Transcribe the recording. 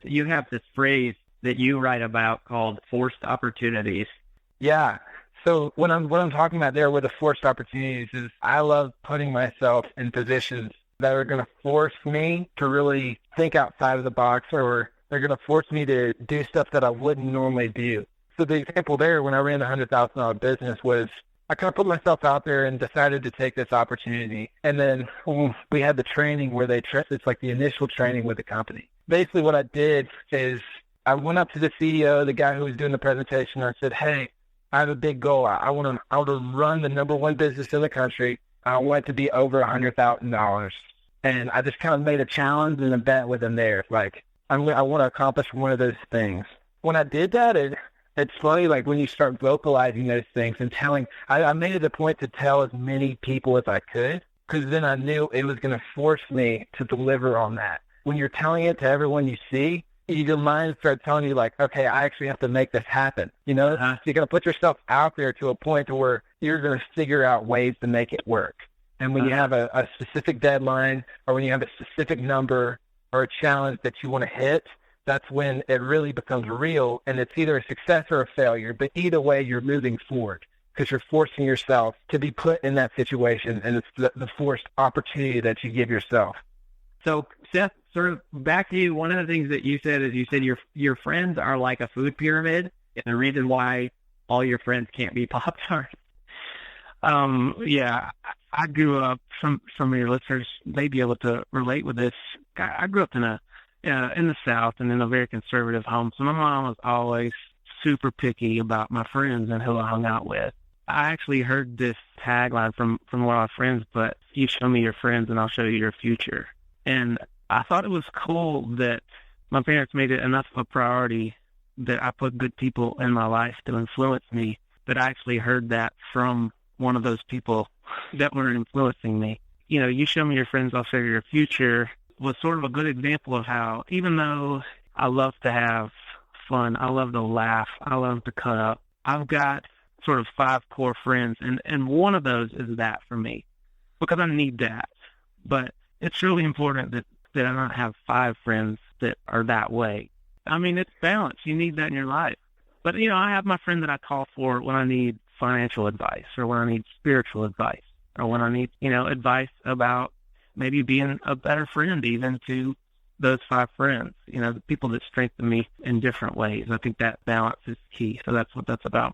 You have this phrase that you write about called forced opportunities. Yeah. So what I'm talking about there with the forced opportunities is I love putting myself in positions that are going to force me to really think outside of the box, or they're going to force me to do stuff that I wouldn't normally do. So the example there when I ran the $100,000 business was I kind of put myself out there and decided to take this opportunity. And then we had the training where it's like the initial training with the company. Basically what I did is I went up to the CEO, the guy who was doing the presentation, and I said, hey, I have a big goal. I want to run the number one business in the country. I want it to be over $100,000. And I just kind of made a challenge and a bet with him there. Like, I want to accomplish one of those things. When I did that, it's funny, like when you start vocalizing those things and I made it a point to tell as many people as I could, because then I knew it was going to force me to deliver on that. When you're telling it to everyone you see, your mind starts telling you like, okay, I actually have to make this happen. You know, So you're going to put yourself out there to a point to where you're going to figure out ways to make it work. And when you have a specific deadline, or when you have a specific number or a challenge that you want to hit, that's when it really becomes real, and it's either a success or a failure. But either way, you're moving forward because you're forcing yourself to be put in that situation, and it's the forced opportunity that you give yourself. So, Seth, sort of back to you, one of the things that you said is your friends are like a food pyramid, and the reason why all your friends can't be Pop-Tarts. Yeah, I grew up, some of your listeners may be able to relate with this. I grew up in the South and in a very conservative home. So my mom was always super picky about my friends and who I hung out with. I actually heard this tagline from one of my friends, but you show me your friends and I'll show you your future. And I thought it was cool that my parents made it enough of a priority that I put good people in my life to influence me, that I actually heard that from one of those people that were influencing me. You know, you show me your friends, I'll show you your future was sort of a good example of how, even though I love to have fun, I love to laugh, I love to cut up, I've got sort of 5 core friends, and one of those is that for me, because I need that. But it's really important that I don't have 5 friends that are that way. I mean, it's balance. You need that in your life. But, you know, I have my friend that I call for when I need financial advice, or when I need spiritual advice, or when I need, you know, advice about maybe being a better friend even to those 5 friends, you know, the people that strengthen me in different ways. I think that balance is key. So that's what that's about.